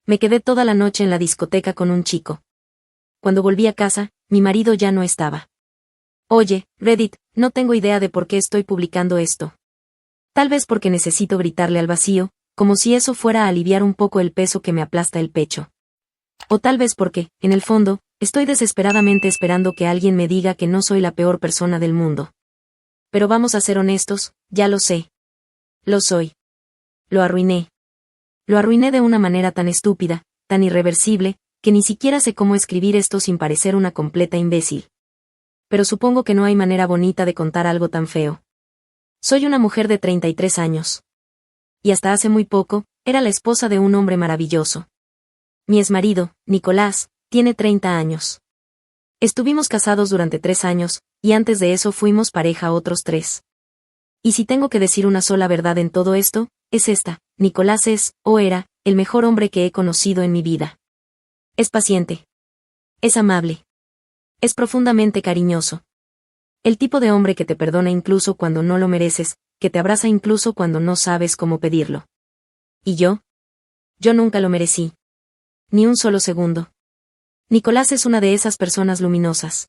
Me quedé toda la noche en la discoteca con un chico. Cuando volví a casa, mi marido ya no estaba. Oye, Reddit, no tengo idea de por qué estoy publicando esto. Tal vez porque necesito gritarle al vacío, como si eso fuera a aliviar un poco el peso que me aplasta el pecho. O tal vez porque, en el fondo, estoy desesperadamente esperando que alguien me diga que no soy la peor persona del mundo. Pero vamos a ser honestos, ya lo sé. Lo soy. Lo arruiné. Lo arruiné de una manera tan estúpida, tan irreversible, que ni siquiera sé cómo escribir esto sin parecer una completa imbécil. Pero supongo que no hay manera bonita de contar algo tan feo. Soy una mujer de 33 años. Y hasta hace muy poco, era la esposa de un hombre maravilloso. Mi exmarido, Nicolás, tiene 30 años. Estuvimos casados durante 3 años, y antes de eso fuimos pareja otros 3. Y si tengo que decir una sola verdad en todo esto, es esta: Nicolás es, o era, el mejor hombre que he conocido en mi vida. Es paciente. Es amable. Es profundamente cariñoso. El tipo de hombre que te perdona incluso cuando no lo mereces, que te abraza incluso cuando no sabes cómo pedirlo. ¿Y yo? Yo nunca lo merecí. Ni un solo segundo. Nicolás es una de esas personas luminosas.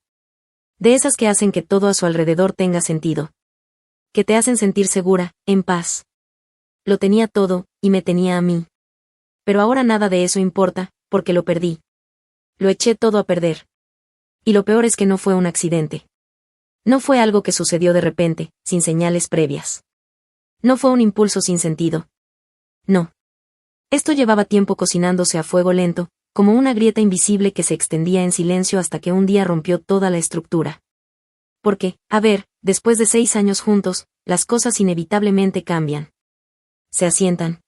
De esas que hacen que todo a su alrededor tenga sentido. Que te hacen sentir segura, en paz. Lo tenía todo, y me tenía a mí. Pero ahora nada de eso importa, porque lo perdí. Lo eché todo a perder. Y lo peor es que no fue un accidente. No fue algo que sucedió de repente, sin señales previas. No fue un impulso sin sentido. No. Esto llevaba tiempo cocinándose a fuego lento, como una grieta invisible que se extendía en silencio hasta que un día rompió toda la estructura. Porque, a ver, después de 6 años juntos, las cosas inevitablemente cambian. Se asientan.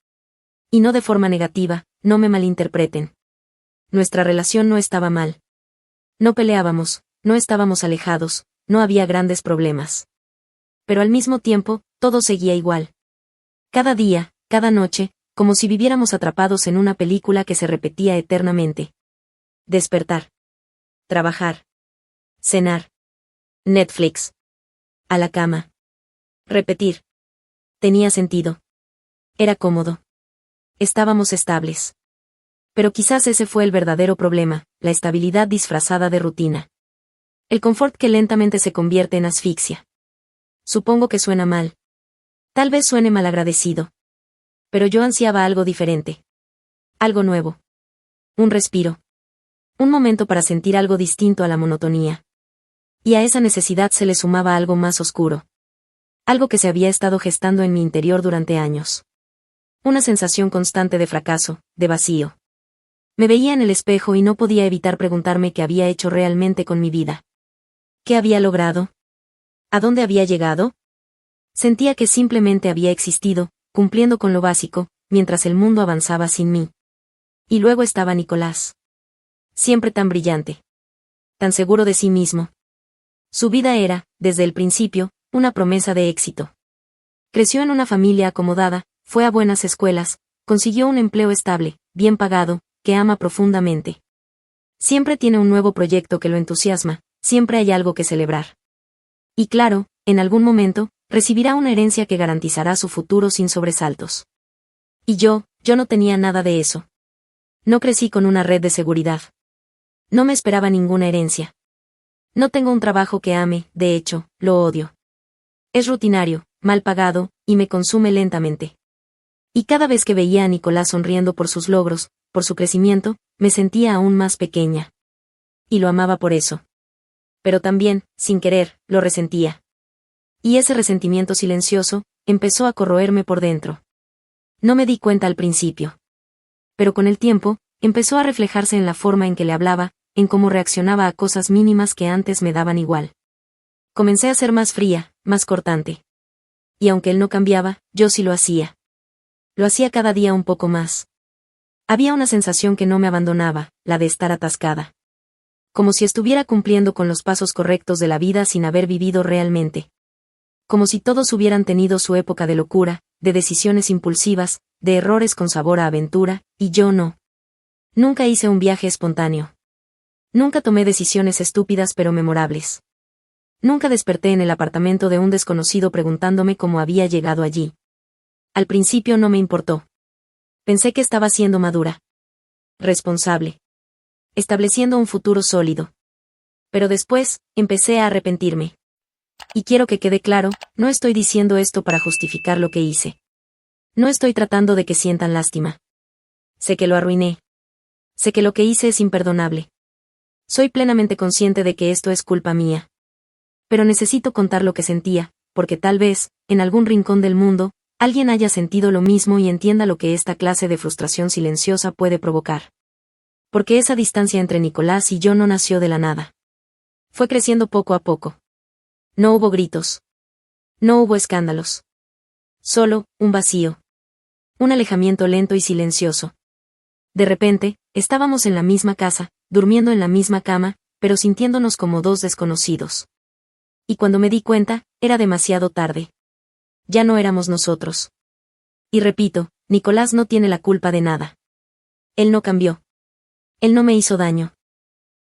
Y no de forma negativa, no me malinterpreten. Nuestra relación no estaba mal. No peleábamos, no estábamos alejados, no había grandes problemas. Pero al mismo tiempo, todo seguía igual. Cada día, cada noche, como si viviéramos atrapados en una película que se repetía eternamente. Despertar. Trabajar. Cenar. Netflix. A la cama. Repetir. Tenía sentido. Era cómodo. Estábamos estables. Pero quizás ese fue el verdadero problema, la estabilidad disfrazada de rutina. El confort que lentamente se convierte en asfixia. Supongo que suena mal. Tal vez suene malagradecido. Pero yo ansiaba algo diferente. Algo nuevo. Un respiro. Un momento para sentir algo distinto a la monotonía. Y a esa necesidad se le sumaba algo más oscuro. Algo que se había estado gestando en mi interior durante años. Una sensación constante de fracaso, de vacío. Me veía en el espejo y no podía evitar preguntarme qué había hecho realmente con mi vida. ¿Qué había logrado? ¿A dónde había llegado? Sentía que simplemente había existido, cumpliendo con lo básico, mientras el mundo avanzaba sin mí. Y luego estaba Nicolás. Siempre tan brillante. Tan seguro de sí mismo. Su vida era, desde el principio, una promesa de éxito. Creció en una familia acomodada, fue a buenas escuelas, consiguió un empleo estable, bien pagado, que ama profundamente. Siempre tiene un nuevo proyecto que lo entusiasma, siempre hay algo que celebrar. Y claro, en algún momento, recibirá una herencia que garantizará su futuro sin sobresaltos. Y yo no tenía nada de eso. No crecí con una red de seguridad. No me esperaba ninguna herencia. No tengo un trabajo que ame, de hecho, lo odio. Es rutinario, mal pagado, y me consume lentamente. Y cada vez que veía a Nicolás sonriendo por sus logros, por su crecimiento, me sentía aún más pequeña. Y lo amaba por eso. Pero también, sin querer, lo resentía. Y ese resentimiento silencioso, empezó a corroerme por dentro. No me di cuenta al principio. Pero con el tiempo, empezó a reflejarse en la forma en que le hablaba, en cómo reaccionaba a cosas mínimas que antes me daban igual. Comencé a ser más fría, más cortante. Y aunque él no cambiaba, yo sí lo hacía. Lo hacía cada día un poco más. Había una sensación que no me abandonaba, la de estar atascada. Como si estuviera cumpliendo con los pasos correctos de la vida sin haber vivido realmente. Como si todos hubieran tenido su época de locura, de decisiones impulsivas, de errores con sabor a aventura, y yo no. Nunca hice un viaje espontáneo. Nunca tomé decisiones estúpidas pero memorables. Nunca desperté en el apartamento de un desconocido preguntándome cómo había llegado allí. Al principio no me importó. Pensé que estaba siendo madura. responsable, estableciendo un futuro sólido. Pero después, empecé a arrepentirme. Y quiero que quede claro, no estoy diciendo esto para justificar lo que hice. No estoy tratando de que sientan lástima. Sé que lo arruiné. Sé que lo que hice es imperdonable. Soy plenamente consciente de que esto es culpa mía. Pero necesito contar lo que sentía, porque tal vez, en algún rincón del mundo, alguien haya sentido lo mismo y entienda lo que esta clase de frustración silenciosa puede provocar. Porque esa distancia entre Nicolás y yo no nació de la nada. Fue creciendo poco a poco. No hubo gritos. No hubo escándalos. Solo, un vacío. Un alejamiento lento y silencioso. De repente, estábamos en la misma casa, durmiendo en la misma cama, pero sintiéndonos como dos desconocidos. Y cuando me di cuenta, era demasiado tarde. Ya no éramos nosotros. Y repito, Nicolás no tiene la culpa de nada. Él no cambió. Él no me hizo daño.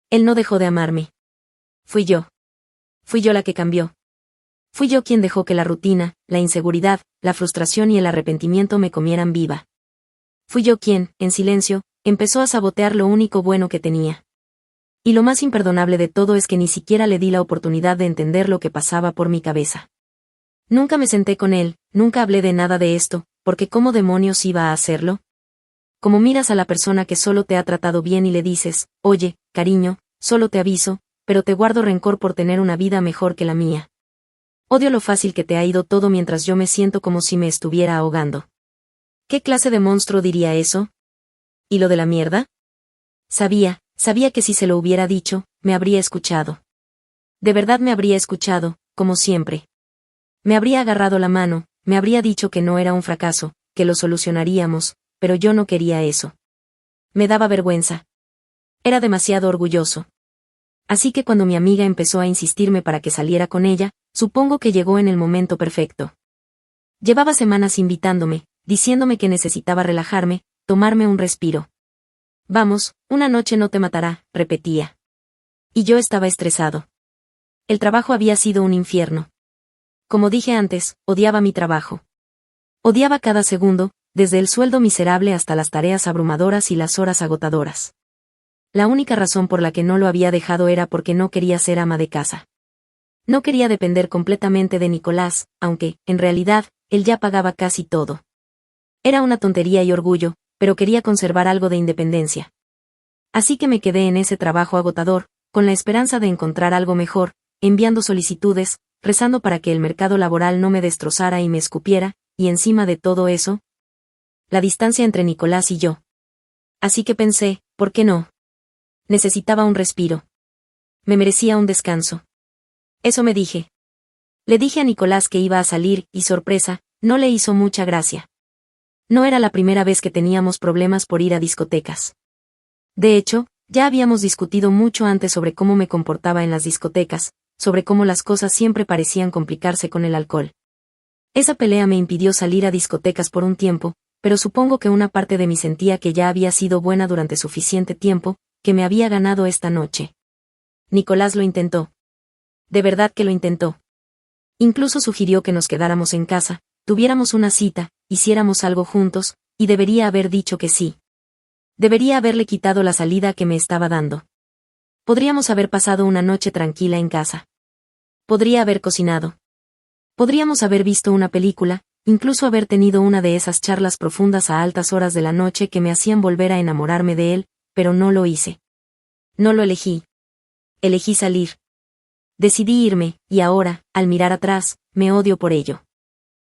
Él no dejó de amarme. Fui yo. Fui yo la que cambió. Fui yo quien dejó que la rutina, la inseguridad, la frustración y el arrepentimiento me comieran viva. Fui yo quien, en silencio, empezó a sabotear lo único bueno que tenía. Y lo más imperdonable de todo es que ni siquiera le di la oportunidad de entender lo que pasaba por mi cabeza. Nunca me senté con él, nunca hablé de nada de esto, porque ¿cómo demonios iba a hacerlo? Como miras a la persona que solo te ha tratado bien y le dices, oye, cariño, solo te aviso, pero te guardo rencor por tener una vida mejor que la mía. Odio lo fácil que te ha ido todo mientras yo me siento como si me estuviera ahogando. ¿Qué clase de monstruo diría eso? ¿Y lo de la mierda? Sabía que si se lo hubiera dicho, me habría escuchado. De verdad me habría escuchado, como siempre. Me habría agarrado la mano, me habría dicho que no era un fracaso, que lo solucionaríamos, pero yo no quería eso. Me daba vergüenza. Era demasiado orgulloso. Así que cuando mi amiga empezó a insistirme para que saliera con ella, supongo que llegó en el momento perfecto. Llevaba semanas invitándome, diciéndome que necesitaba relajarme, tomarme un respiro. Vamos, una noche no te matará, repetía. Y yo estaba estresado. El trabajo había sido un infierno. Como dije antes, odiaba mi trabajo. Odiaba cada segundo, desde el sueldo miserable hasta las tareas abrumadoras y las horas agotadoras. La única razón por la que no lo había dejado era porque no quería ser ama de casa. No quería depender completamente de Nicolás, aunque, en realidad, él ya pagaba casi todo. Era una tontería y orgullo, pero quería conservar algo de independencia. Así que me quedé en ese trabajo agotador, con la esperanza de encontrar algo mejor, enviando solicitudes, rezando para que el mercado laboral no me destrozara y me escupiera, y encima de todo eso, la distancia entre Nicolás y yo. Así que pensé, ¿por qué no? Necesitaba un respiro. Me merecía un descanso. Eso me dije. Le dije a Nicolás que iba a salir, y sorpresa, no le hizo mucha gracia. No era la primera vez que teníamos problemas por ir a discotecas. De hecho, ya habíamos discutido mucho antes sobre cómo me comportaba en las discotecas, sobre cómo las cosas siempre parecían complicarse con el alcohol. Esa pelea me impidió salir a discotecas por un tiempo, pero supongo que una parte de mí sentía que ya había sido buena durante suficiente tiempo, que me había ganado esta noche. Nicolás lo intentó. De verdad que lo intentó. Incluso sugirió que nos quedáramos en casa, tuviéramos una cita, hiciéramos algo juntos, y debería haber dicho que sí. Debería haberle quitado la salida que me estaba dando. Podríamos haber pasado una noche tranquila en casa. Podría haber cocinado. Podríamos haber visto una película, incluso haber tenido una de esas charlas profundas a altas horas de la noche que me hacían volver a enamorarme de él, pero no lo hice. No lo elegí. Elegí salir. Decidí irme, y ahora, al mirar atrás, me odio por ello.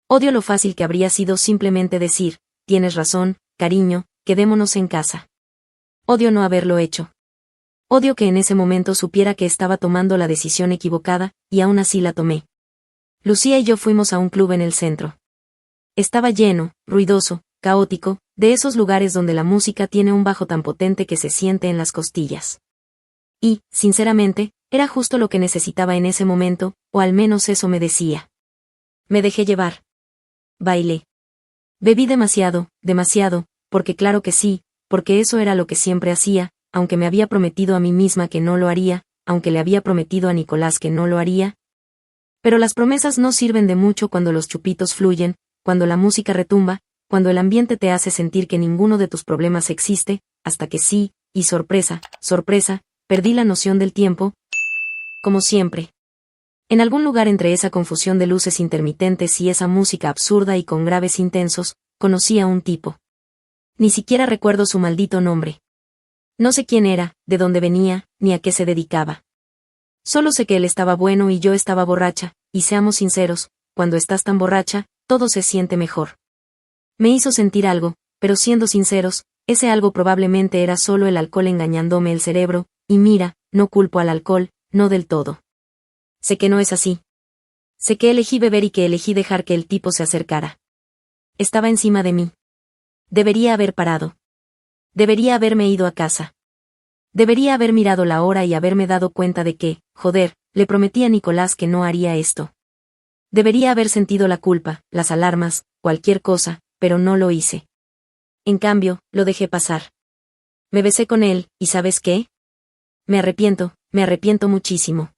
Odio lo fácil que habría sido simplemente decir, tienes razón, cariño, quedémonos en casa. Odio no haberlo hecho. Odio que en ese momento supiera que estaba tomando la decisión equivocada, y aún así la tomé. Lucía y yo fuimos a un club en el centro. Estaba lleno, ruidoso, caótico, de esos lugares donde la música tiene un bajo tan potente que se siente en las costillas. Y, sinceramente, era justo lo que necesitaba en ese momento, o al menos eso me decía. Me dejé llevar. Bailé. Bebí demasiado, porque claro que sí, porque eso era lo que siempre hacía, aunque me había prometido a mí misma que no lo haría, aunque le había prometido a Nicolás que no lo haría. Pero las promesas no sirven de mucho cuando los chupitos fluyen, cuando la música retumba, cuando el ambiente te hace sentir que ninguno de tus problemas existe, hasta que sí, y sorpresa, perdí la noción del tiempo, como siempre. En algún lugar entre esa confusión de luces intermitentes y esa música absurda y con graves intensos, conocí a un tipo. Ni siquiera recuerdo su maldito nombre. No sé quién era, de dónde venía, ni a qué se dedicaba. Solo sé que él estaba bueno y yo estaba borracha, y seamos sinceros, cuando estás tan borracha, todo se siente mejor. Me hizo sentir algo, pero siendo sinceros, ese algo probablemente era solo el alcohol engañándome el cerebro, y mira, no culpo al alcohol, no del todo. Sé que no es así. Sé que elegí beber y que elegí dejar que el tipo se acercara. Estaba encima de mí. Debería haber parado. Debería haberme ido a casa. Debería haber mirado la hora y haberme dado cuenta de que, joder, le prometí a Nicolás que no haría esto. Debería haber sentido la culpa, las alarmas, cualquier cosa, pero no lo hice. En cambio, lo dejé pasar. Me besé con él, ¿y sabes qué? Me arrepiento muchísimo.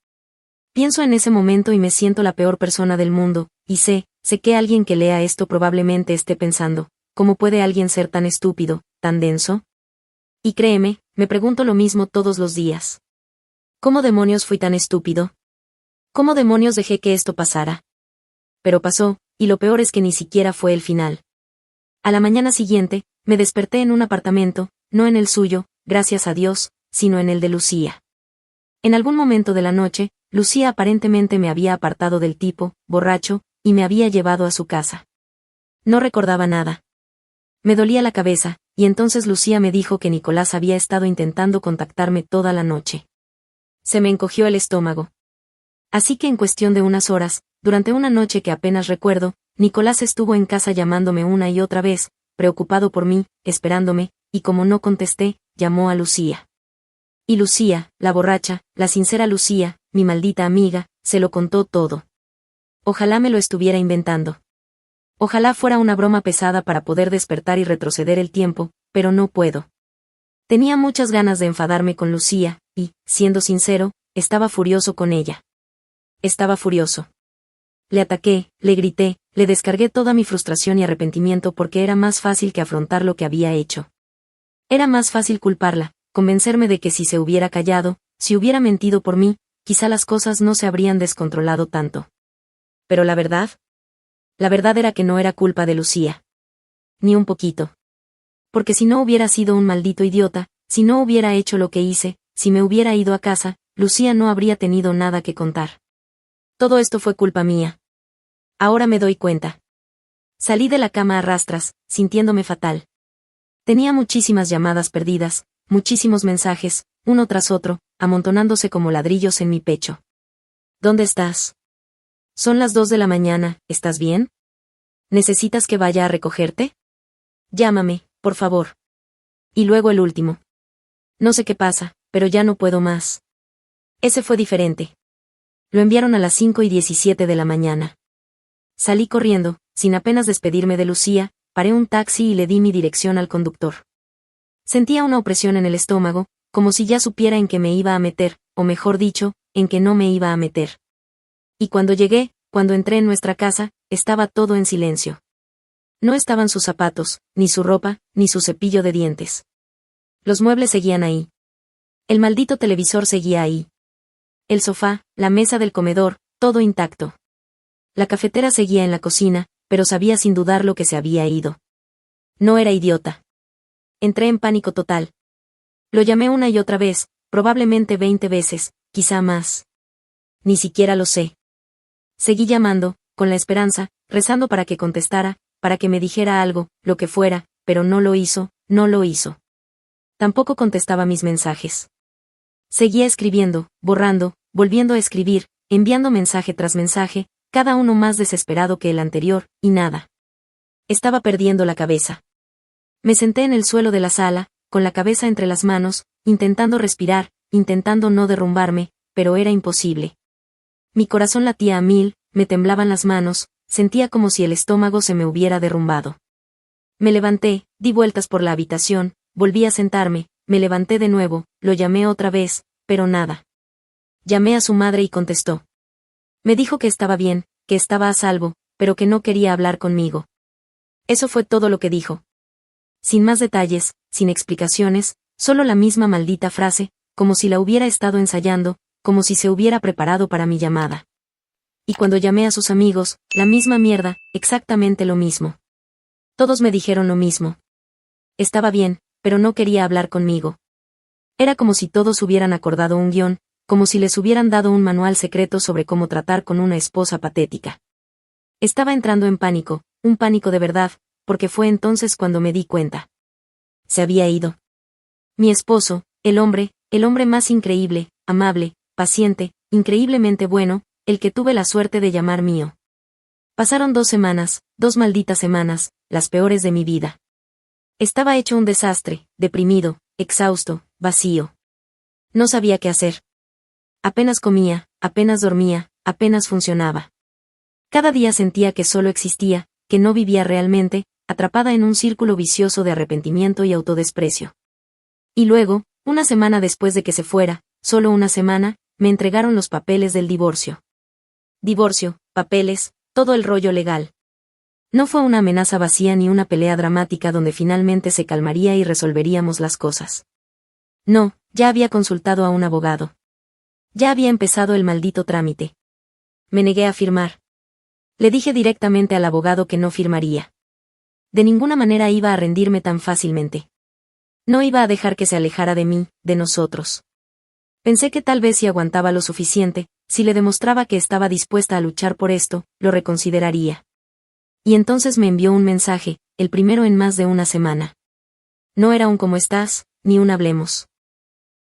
Pienso en ese momento y me siento la peor persona del mundo, y sé que alguien que lea esto probablemente esté pensando, ¿cómo puede alguien ser tan estúpido, tan denso? Y créeme, me pregunto lo mismo todos los días. ¿Cómo demonios fui tan estúpido? ¿Cómo demonios dejé que esto pasara? Pero pasó, y lo peor es que ni siquiera fue el final. A la mañana siguiente, me desperté en un apartamento, no en el suyo, gracias a Dios, sino en el de Lucía. En algún momento de la noche, Lucía aparentemente me había apartado del tipo, borracho, y me había llevado a su casa. No recordaba nada. Me dolía la cabeza, y entonces Lucía me dijo que Nicolás había estado intentando contactarme toda la noche. Se me encogió el estómago. Así que en cuestión de unas horas, durante una noche que apenas recuerdo, Nicolás estuvo en casa llamándome una y otra vez, preocupado por mí, esperándome, y como no contesté, llamó a Lucía. Y Lucía, la borracha, la sincera Lucía, mi maldita amiga, se lo contó todo. Ojalá me lo estuviera inventando. Ojalá fuera una broma pesada para poder despertar y retroceder el tiempo, pero no puedo. Tenía muchas ganas de enfadarme con Lucía, y, siendo sincero, estaba furioso con ella. Estaba furioso. Le ataqué, le grité, le descargué toda mi frustración y arrepentimiento porque era más fácil que afrontar lo que había hecho. Era más fácil culparla, convencerme de que si se hubiera callado, si hubiera mentido por mí, quizá las cosas no se habrían descontrolado tanto. Pero la verdad era que no era culpa de Lucía. Ni un poquito. Porque si no hubiera sido un maldito idiota, si no hubiera hecho lo que hice, si me hubiera ido a casa, Lucía no habría tenido nada que contar. Todo esto fue culpa mía. Ahora me doy cuenta. Salí de la cama a rastras, sintiéndome fatal. Tenía muchísimas llamadas perdidas, muchísimos mensajes, uno tras otro, amontonándose como ladrillos en mi pecho. ¿Dónde estás? Son las 2 de la mañana, ¿estás bien? ¿Necesitas que vaya a recogerte? Llámame, por favor. Y luego el último. No sé qué pasa, pero ya no puedo más. Ese fue diferente. Lo enviaron a las 5:17 de la mañana. Salí corriendo, sin apenas despedirme de Lucía, paré un taxi y le di mi dirección al conductor. Sentía una opresión en el estómago, como si ya supiera en qué me iba a meter, o mejor dicho, en qué no me iba a meter. Y cuando entré en nuestra casa, estaba todo en silencio. No estaban sus zapatos, ni su ropa, ni su cepillo de dientes. Los muebles seguían ahí. El maldito televisor seguía ahí. El sofá, la mesa del comedor, todo intacto. La cafetera seguía en la cocina, pero sabía sin dudar lo que se había ido. No era idiota. Entré en pánico total. Lo llamé una y otra vez, probablemente 20 veces, quizá más. Ni siquiera lo sé. Seguí llamando, con la esperanza, rezando para que contestara, para que me dijera algo, lo que fuera, pero no lo hizo, no lo hizo. Tampoco contestaba mis mensajes. Seguía escribiendo, borrando, volviendo a escribir, enviando mensaje tras mensaje, cada uno más desesperado que el anterior, y nada. Estaba perdiendo la cabeza. Me senté en el suelo de la sala, con la cabeza entre las manos, intentando respirar, intentando no derrumbarme, pero era imposible. Mi corazón latía a 1000, me temblaban las manos, sentía como si el estómago se me hubiera derrumbado. Me levanté, di vueltas por la habitación, volví a sentarme, me levanté de nuevo, lo llamé otra vez, pero nada. Llamé a su madre y contestó. Me dijo que estaba bien, que estaba a salvo, pero que no quería hablar conmigo. Eso fue todo lo que dijo. Sin más detalles, sin explicaciones, solo la misma maldita frase, como si la hubiera estado ensayando, como si se hubiera preparado para mi llamada. Y cuando llamé a sus amigos, la misma mierda, exactamente lo mismo. Todos me dijeron lo mismo. Estaba bien, pero no quería hablar conmigo. Era como si todos hubieran acordado un guión, como si les hubieran dado un manual secreto sobre cómo tratar con una esposa patética. Estaba entrando en pánico, un pánico de verdad, porque fue entonces cuando me di cuenta. Se había ido. Mi esposo, el hombre más increíble, amable, paciente, increíblemente bueno, el que tuve la suerte de llamar mío. Pasaron 2 semanas, 2 malditas semanas, las peores de mi vida. Estaba hecho un desastre, deprimido, exhausto, vacío. No sabía qué hacer. Apenas comía, apenas dormía, apenas funcionaba. Cada día sentía que solo existía, que no vivía realmente, atrapada en un círculo vicioso de arrepentimiento y autodesprecio. Y luego, una semana después de que se fuera, solo una semana, me entregaron los papeles del divorcio. Divorcio, papeles, todo el rollo legal. No fue una amenaza vacía ni una pelea dramática donde finalmente se calmaría y resolveríamos las cosas. No, ya había consultado a un abogado. Ya había empezado el maldito trámite. Me negué a firmar. Le dije directamente al abogado que no firmaría. De ninguna manera iba a rendirme tan fácilmente. No iba a dejar que se alejara de mí, de nosotros. Pensé que tal vez si aguantaba lo suficiente, si le demostraba que estaba dispuesta a luchar por esto, lo reconsideraría. Y entonces me envió un mensaje, el primero en más de una semana. No era un ¿cómo estás?, ni un hablemos.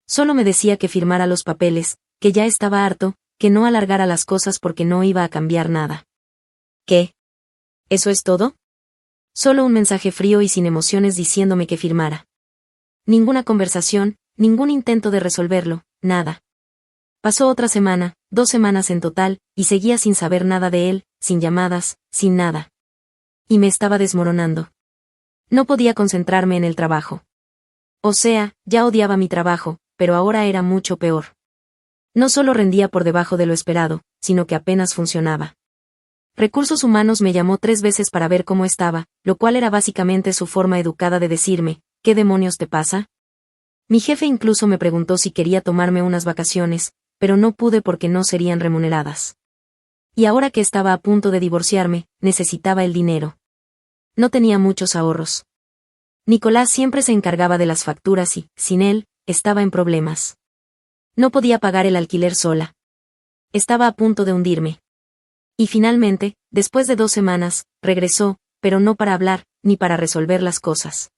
Solo me decía que firmara los papeles, que ya estaba harto, que no alargara las cosas porque no iba a cambiar nada. ¿Qué? ¿Eso es todo? Solo un mensaje frío y sin emociones diciéndome que firmara. Ninguna conversación, ningún intento de resolverlo, nada. Pasó otra semana, 2 semanas en total, y seguía sin saber nada de él, sin llamadas, sin nada. Y me estaba desmoronando. No podía concentrarme en el trabajo. O sea, ya odiaba mi trabajo, pero ahora era mucho peor. No solo rendía por debajo de lo esperado, sino que apenas funcionaba. Recursos Humanos me llamó 3 veces para ver cómo estaba, lo cual era básicamente su forma educada de decirme, ¿qué demonios te pasa? Mi jefe incluso me preguntó si quería tomarme unas vacaciones, pero no pude porque no serían remuneradas. Y ahora que estaba a punto de divorciarme, necesitaba el dinero. No tenía muchos ahorros. Nicolás siempre se encargaba de las facturas y, sin él, estaba en problemas. No podía pagar el alquiler sola. Estaba a punto de hundirme. Y finalmente, después de 2 semanas, regresó, pero no para hablar, ni para resolver las cosas.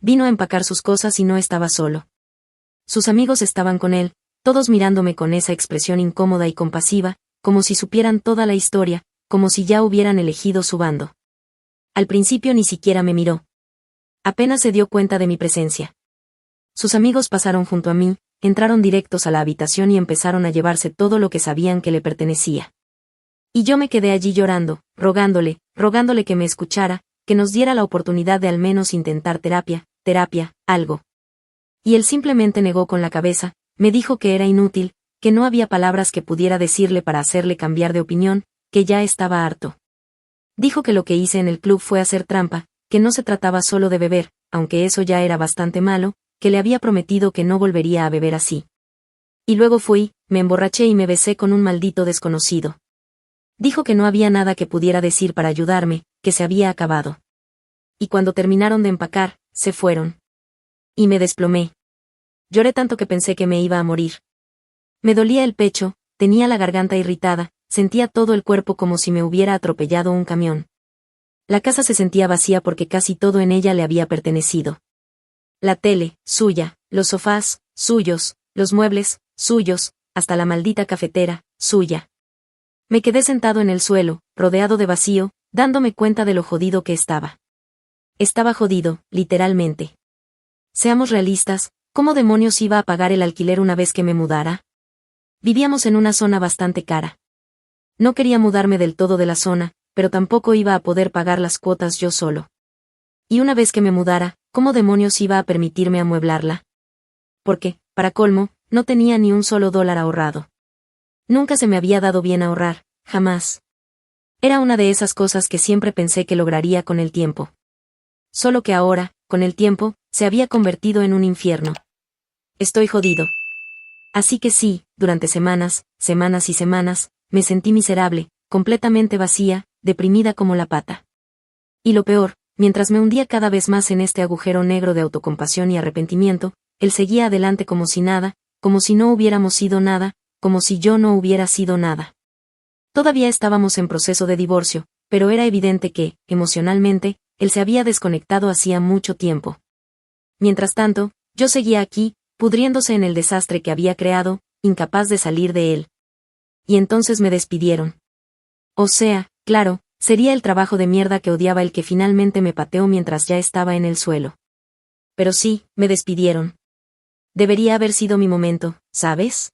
Vino a empacar sus cosas y no estaba solo. Sus amigos estaban con él, todos mirándome con esa expresión incómoda y compasiva, como si supieran toda la historia, como si ya hubieran elegido su bando. Al principio ni siquiera me miró. Apenas se dio cuenta de mi presencia. Sus amigos pasaron junto a mí, entraron directos a la habitación y empezaron a llevarse todo lo que sabían que le pertenecía. Y yo me quedé allí llorando, rogándole que me escuchara, que nos diera la oportunidad de al menos intentar terapia, algo. Y él simplemente negó con la cabeza, me dijo que era inútil, que no había palabras que pudiera decirle para hacerle cambiar de opinión, que ya estaba harto. Dijo que lo que hice en el club fue hacer trampa, que no se trataba solo de beber, aunque eso ya era bastante malo, que le había prometido que no volvería a beber así. Y luego fui, me emborraché y me besé con un maldito desconocido. Dijo que no había nada que pudiera decir para ayudarme, que se había acabado. Y cuando terminaron de empacar, se fueron. Y me desplomé. Lloré tanto que pensé que me iba a morir. Me dolía el pecho, tenía la garganta irritada, sentía todo el cuerpo como si me hubiera atropellado un camión. La casa se sentía vacía porque casi todo en ella le había pertenecido. La tele, suya, los sofás, suyos, los muebles, suyos, hasta la maldita cafetera, suya. Me quedé sentado en el suelo, rodeado de vacío, dándome cuenta de lo jodido que estaba. Estaba jodido, literalmente. Seamos realistas, ¿cómo demonios iba a pagar el alquiler una vez que me mudara? Vivíamos en una zona bastante cara. No quería mudarme del todo de la zona, pero tampoco iba a poder pagar las cuotas yo solo. Y una vez que me mudara, ¿cómo demonios iba a permitirme amueblarla? Porque, para colmo, no tenía ni un solo dólar ahorrado. Nunca se me había dado bien ahorrar, jamás. Era una de esas cosas que siempre pensé que lograría con el tiempo. Solo que ahora, con el tiempo, se había convertido en un infierno. Estoy jodido. Así que sí, durante semanas, semanas y semanas, me sentí miserable, completamente vacía, deprimida como la pata. Y lo peor, mientras me hundía cada vez más en este agujero negro de autocompasión y arrepentimiento, él seguía adelante como si nada, como si no hubiéramos sido nada, como si yo no hubiera sido nada. Todavía estábamos en proceso de divorcio, pero era evidente que, emocionalmente, él se había desconectado hacía mucho tiempo. Mientras tanto, yo seguía aquí, pudriéndose en el desastre que había creado, incapaz de salir de él. Y entonces me despidieron. O sea, claro, sería el trabajo de mierda que odiaba el que finalmente me pateó mientras ya estaba en el suelo. Pero sí, me despidieron. Debería haber sido mi momento, ¿sabes?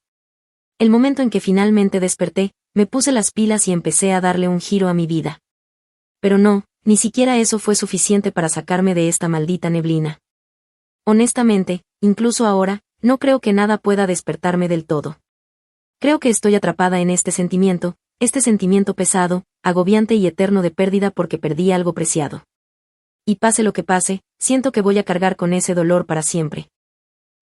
El momento en que finalmente desperté, me puse las pilas y empecé a darle un giro a mi vida. Pero no, ni siquiera eso fue suficiente para sacarme de esta maldita neblina. Honestamente, incluso ahora, no creo que nada pueda despertarme del todo. Creo que estoy atrapada en este sentimiento pesado, agobiante y eterno de pérdida porque perdí algo preciado. Y pase lo que pase, siento que voy a cargar con ese dolor para siempre.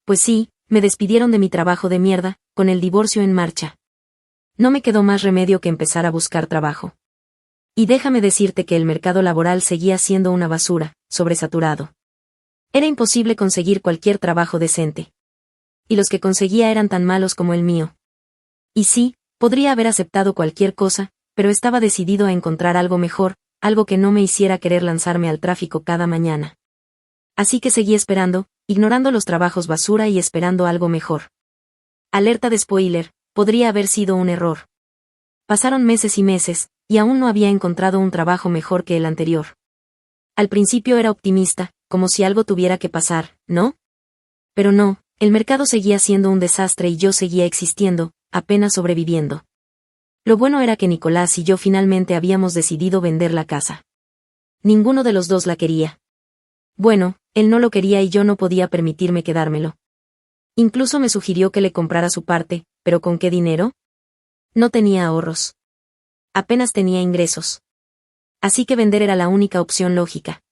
Pues sí, me despidieron de mi trabajo de mierda, con el divorcio en marcha. No me quedó más remedio que empezar a buscar trabajo. Y déjame decirte que el mercado laboral seguía siendo una basura, sobresaturado. Era imposible conseguir cualquier trabajo decente. Y los que conseguía eran tan malos como el mío. Y sí, podría haber aceptado cualquier cosa, pero estaba decidido a encontrar algo mejor, algo que no me hiciera querer lanzarme al tráfico cada mañana. Así que seguí esperando, ignorando los trabajos basura y esperando algo mejor. Alerta de spoiler, podría haber sido un error. Pasaron meses y meses, y aún no había encontrado un trabajo mejor que el anterior. Al principio era optimista, como si algo tuviera que pasar, ¿no? Pero no, el mercado seguía siendo un desastre y yo seguía existiendo, apenas sobreviviendo. Lo bueno era que Nicolás y yo finalmente habíamos decidido vender la casa. Ninguno de los dos la quería. Bueno, él no lo quería y yo no podía permitirme quedármelo. Incluso me sugirió que le comprara su parte, pero ¿con qué dinero? No tenía ahorros. Apenas tenía ingresos. Así que vender era la única opción lógica.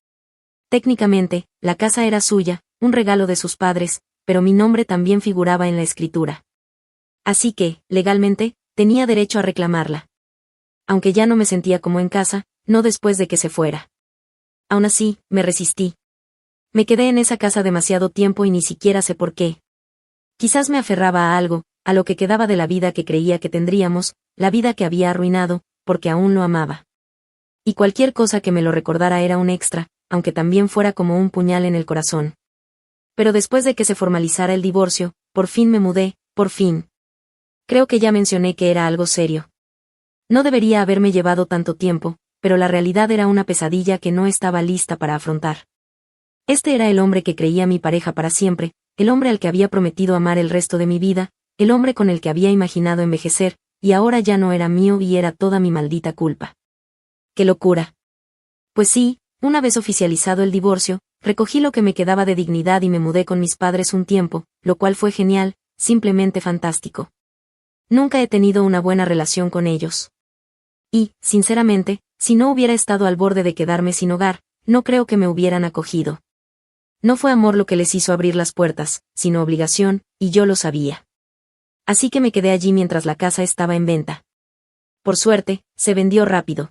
Técnicamente, la casa era suya, un regalo de sus padres, pero mi nombre también figuraba en la escritura. Así que, legalmente, tenía derecho a reclamarla. Aunque ya no me sentía como en casa, no después de que se fuera. Aún así, me resistí. Me quedé en esa casa demasiado tiempo y ni siquiera sé por qué. Quizás me aferraba a algo, a lo que quedaba de la vida que creía que tendríamos, la vida que había arruinado, porque aún lo amaba. Y cualquier cosa que me lo recordara era un extra, aunque también fuera como un puñal en el corazón. Pero después de que se formalizara el divorcio, por fin me mudé, por fin. Creo que ya mencioné que era algo serio. No debería haberme llevado tanto tiempo, pero la realidad era una pesadilla que no estaba lista para afrontar. Este era el hombre que creía mi pareja para siempre, el hombre al que había prometido amar el resto de mi vida, el hombre con el que había imaginado envejecer, y ahora ya no era mío y era toda mi maldita culpa. ¡Qué locura! Pues sí, una vez oficializado el divorcio, recogí lo que me quedaba de dignidad y me mudé con mis padres un tiempo, lo cual fue genial, simplemente fantástico. Nunca he tenido una buena relación con ellos. Y, sinceramente, si no hubiera estado al borde de quedarme sin hogar, no creo que me hubieran acogido. No fue amor lo que les hizo abrir las puertas, sino obligación, y yo lo sabía. Así que me quedé allí mientras la casa estaba en venta. Por suerte, se vendió rápido.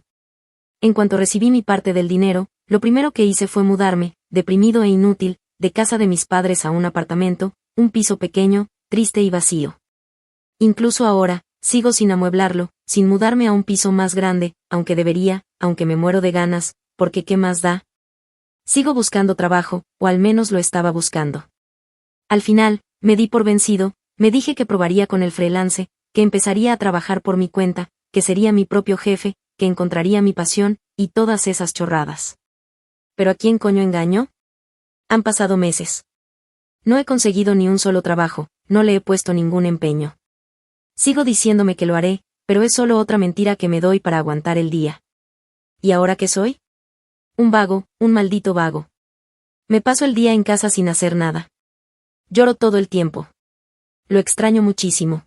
En cuanto recibí mi parte del dinero, lo primero que hice fue mudarme, deprimido e inútil, de casa de mis padres a un apartamento, un piso pequeño, triste y vacío. Incluso ahora, sigo sin amueblarlo, sin mudarme a un piso más grande, aunque debería, aunque me muero de ganas, porque ¿qué más da? Sigo buscando trabajo, o al menos lo estaba buscando. Al final, me di por vencido, me dije que probaría con el freelance, que empezaría a trabajar por mi cuenta, que sería mi propio jefe, que encontraría mi pasión, y todas esas chorradas. ¿Pero a quién coño engaño? Han pasado meses. No he conseguido ni un solo trabajo, no le he puesto ningún empeño. Sigo diciéndome que lo haré, pero es solo otra mentira que me doy para aguantar el día. ¿Y ahora qué soy? Un vago, un maldito vago. Me paso el día en casa sin hacer nada. Lloro todo el tiempo. Lo extraño muchísimo.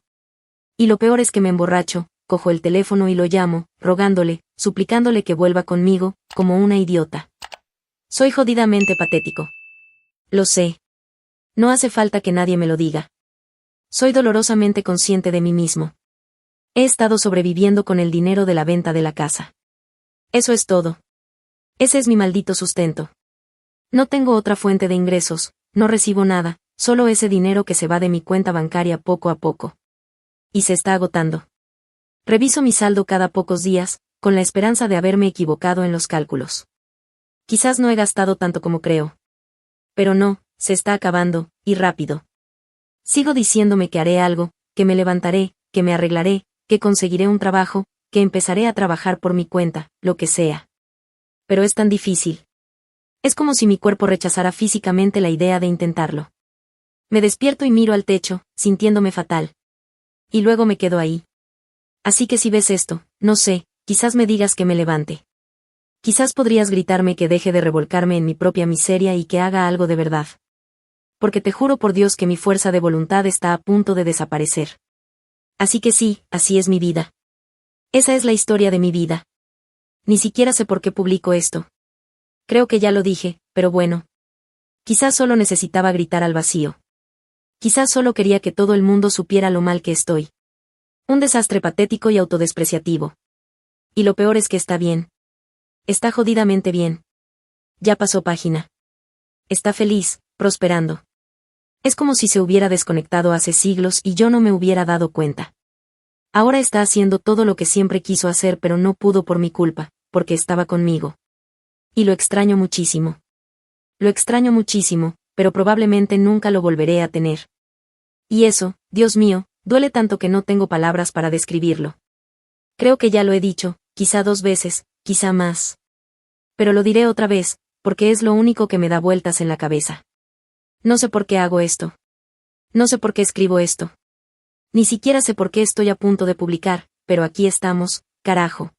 Y lo peor es que me emborracho, cojo el teléfono y lo llamo, rogándole, suplicándole que vuelva conmigo, como una idiota. Soy jodidamente patético. Lo sé. No hace falta que nadie me lo diga. Soy dolorosamente consciente de mí mismo. He estado sobreviviendo con el dinero de la venta de la casa. Eso es todo. Ese es mi maldito sustento. No tengo otra fuente de ingresos, no recibo nada, solo ese dinero que se va de mi cuenta bancaria poco a poco. Y se está agotando. Reviso mi saldo cada pocos días, con la esperanza de haberme equivocado en los cálculos. Quizás no he gastado tanto como creo. Pero no, se está acabando, y rápido. Sigo diciéndome que haré algo, que me levantaré, que me arreglaré, que conseguiré un trabajo, que empezaré a trabajar por mi cuenta, lo que sea. Pero es tan difícil. Es como si mi cuerpo rechazara físicamente la idea de intentarlo. Me despierto y miro al techo, sintiéndome fatal. Y luego me quedo ahí. Así que si ves esto, no sé, quizás me digas que me levante. Quizás podrías gritarme que deje de revolcarme en mi propia miseria y que haga algo de verdad. Porque te juro por Dios que mi fuerza de voluntad está a punto de desaparecer. Así que sí, así es mi vida. Esa es la historia de mi vida. Ni siquiera sé por qué publico esto. Creo que ya lo dije, pero bueno. Quizás solo necesitaba gritar al vacío. Quizás solo quería que todo el mundo supiera lo mal que estoy. Un desastre patético y autodespreciativo. Y lo peor es que está bien. Está jodidamente bien. Ya pasó página. Está feliz, prosperando. Es como si se hubiera desconectado hace siglos y yo no me hubiera dado cuenta. Ahora está haciendo todo lo que siempre quiso hacer pero no pudo por mi culpa, porque estaba conmigo. Y lo extraño muchísimo. Lo extraño muchísimo, pero probablemente nunca lo volveré a tener. Y eso, Dios mío, duele tanto que no tengo palabras para describirlo. Creo que ya lo he dicho, quizá 2 veces, quizá más. Pero lo diré otra vez, porque es lo único que me da vueltas en la cabeza. No sé por qué hago esto. No sé por qué escribo esto. Ni siquiera sé por qué estoy a punto de publicar, pero aquí estamos, carajo.